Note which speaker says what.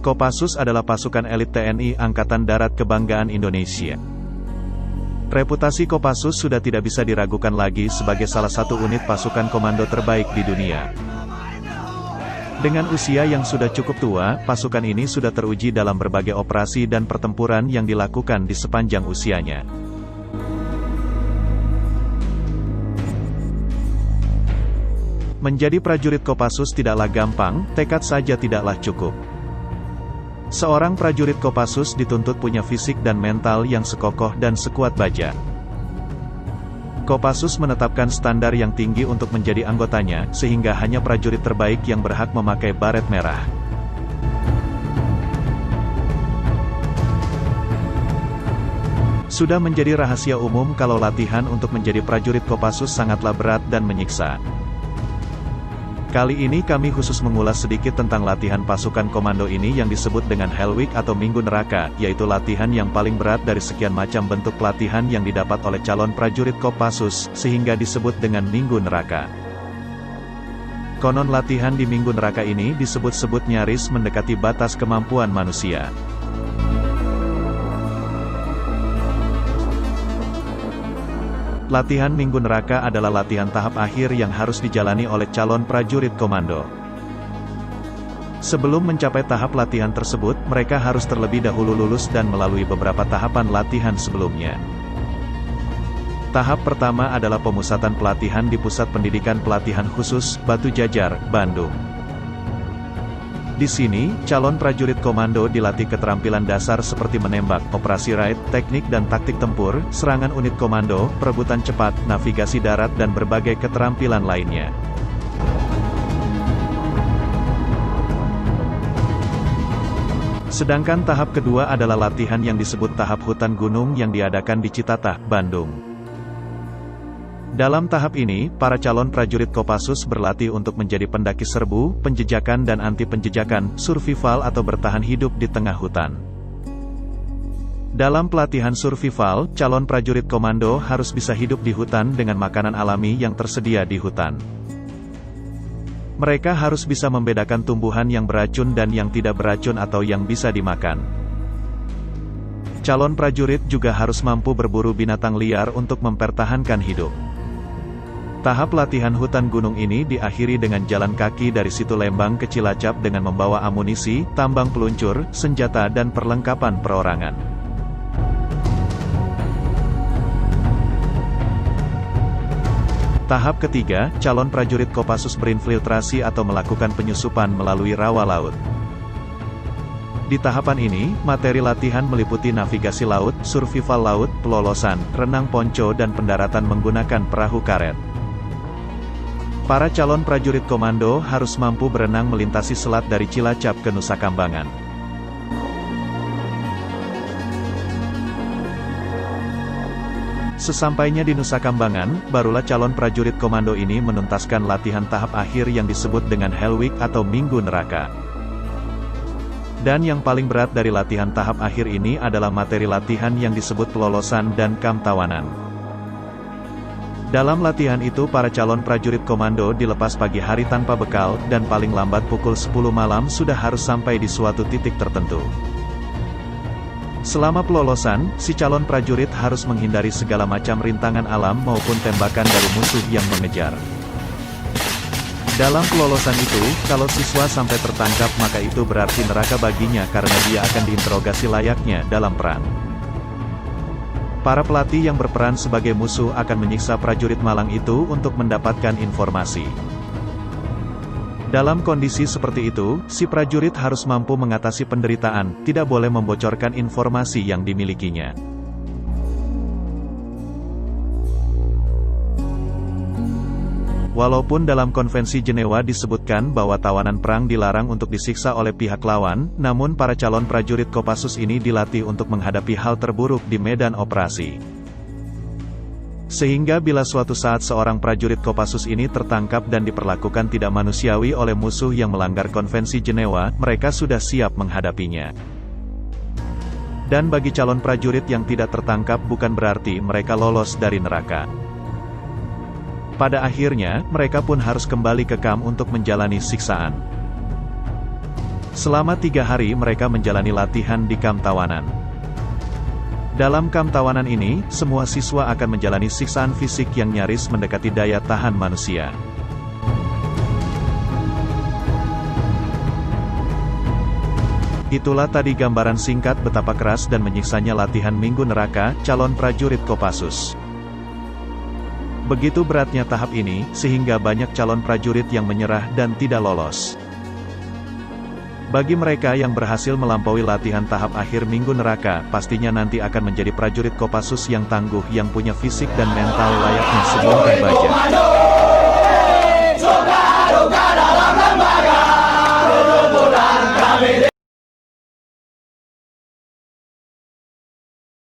Speaker 1: Kopassus adalah pasukan elit TNI Angkatan Darat kebanggaan Indonesia. Reputasi Kopassus sudah tidak bisa diragukan lagi sebagai salah satu unit pasukan komando terbaik di dunia. Dengan usia yang sudah cukup tua, pasukan ini sudah teruji dalam berbagai operasi dan pertempuran yang dilakukan di sepanjang usianya. Menjadi prajurit Kopassus tidaklah gampang, tekad saja tidaklah cukup. Seorang prajurit Kopassus dituntut punya fisik dan mental yang sekokoh dan sekuat baja. Kopassus menetapkan standar yang tinggi untuk menjadi anggotanya, sehingga hanya prajurit terbaik yang berhak memakai baret merah. Sudah menjadi rahasia umum kalau latihan untuk menjadi prajurit Kopassus sangatlah berat dan menyiksa. Kali ini kami khusus mengulas sedikit tentang latihan pasukan komando ini yang disebut dengan Hell Week atau Minggu Neraka, yaitu latihan yang paling berat dari sekian macam bentuk pelatihan yang didapat oleh calon prajurit Kopassus, sehingga disebut dengan Minggu Neraka. Konon latihan di Minggu Neraka ini disebut-sebut nyaris mendekati batas kemampuan manusia. Latihan Minggu Neraka adalah latihan tahap akhir yang harus dijalani oleh calon prajurit komando. Sebelum mencapai tahap latihan tersebut, mereka harus terlebih dahulu lulus dan melalui beberapa tahapan latihan sebelumnya. Tahap pertama adalah pemusatan pelatihan di Pusat Pendidikan Pelatihan Khusus, Batu Jajar, Bandung. Di sini, calon prajurit komando dilatih keterampilan dasar seperti menembak, operasi raid, teknik dan taktik tempur, serangan unit komando, perebutan cepat, navigasi darat dan berbagai keterampilan lainnya. Sedangkan tahap kedua adalah latihan yang disebut tahap hutan gunung yang diadakan di Citatah, Bandung. Dalam tahap ini, para calon prajurit Kopassus berlatih untuk menjadi pendaki serbu, penjejakan dan anti-penjejakan, survival atau bertahan hidup di tengah hutan. Dalam pelatihan survival, calon prajurit komando harus bisa hidup di hutan dengan makanan alami yang tersedia di hutan. Mereka harus bisa membedakan tumbuhan yang beracun dan yang tidak beracun atau yang bisa dimakan. Calon prajurit juga harus mampu berburu binatang liar untuk mempertahankan hidup. Tahap latihan hutan gunung ini diakhiri dengan jalan kaki dari Situ Lembang ke Cilacap dengan membawa amunisi, tambang peluncur, senjata dan perlengkapan perorangan. Tahap ketiga, calon prajurit Kopassus berinfiltrasi atau melakukan penyusupan melalui rawa laut. Di tahapan ini, materi latihan meliputi navigasi laut, survival laut, pelolosan, renang ponco dan pendaratan menggunakan perahu karet. Para calon prajurit komando harus mampu berenang melintasi selat dari Cilacap ke Nusa Kambangan. Sesampainya di Nusa Kambangan, barulah calon prajurit komando ini menuntaskan latihan tahap akhir yang disebut dengan Hell Week atau Minggu Neraka. Dan yang paling berat dari latihan tahap akhir ini adalah materi latihan yang disebut pelolosan dan kamp tawanan. Dalam latihan itu para calon prajurit komando dilepas pagi hari tanpa bekal, dan paling lambat pukul 10 malam sudah harus sampai di suatu titik tertentu. Selama pelolosan, si calon prajurit harus menghindari segala macam rintangan alam maupun tembakan dari musuh yang mengejar. Dalam pelolosan itu, kalau siswa sampai tertangkap maka itu berarti neraka baginya karena dia akan diinterogasi layaknya dalam perang. Para pelatih yang berperan sebagai musuh akan menyiksa prajurit malang itu untuk mendapatkan informasi. Dalam kondisi seperti itu, si prajurit harus mampu mengatasi penderitaan, tidak boleh membocorkan informasi yang dimilikinya. Walaupun dalam Konvensi Jenewa disebutkan bahwa tawanan perang dilarang untuk disiksa oleh pihak lawan, namun para calon prajurit Kopassus ini dilatih untuk menghadapi hal terburuk di medan operasi. Sehingga bila suatu saat seorang prajurit Kopassus ini tertangkap dan diperlakukan tidak manusiawi oleh musuh yang melanggar Konvensi Jenewa, mereka sudah siap menghadapinya. Dan bagi calon prajurit yang tidak tertangkap bukan berarti mereka lolos dari neraka. Pada akhirnya, mereka pun harus kembali ke kamp untuk menjalani siksaan. Selama 3 hari mereka menjalani latihan di kamp tawanan. Dalam kamp tawanan ini, semua siswa akan menjalani siksaan fisik yang nyaris mendekati daya tahan manusia. Itulah tadi gambaran singkat betapa keras dan menyiksanya latihan Minggu Neraka calon prajurit Kopassus. Begitu beratnya tahap ini, sehingga banyak calon prajurit yang menyerah dan tidak lolos. Bagi mereka yang berhasil melampaui latihan tahap akhir Minggu Neraka, pastinya nanti akan menjadi prajurit Kopassus yang tangguh yang punya fisik dan mental layaknya sebuah baja.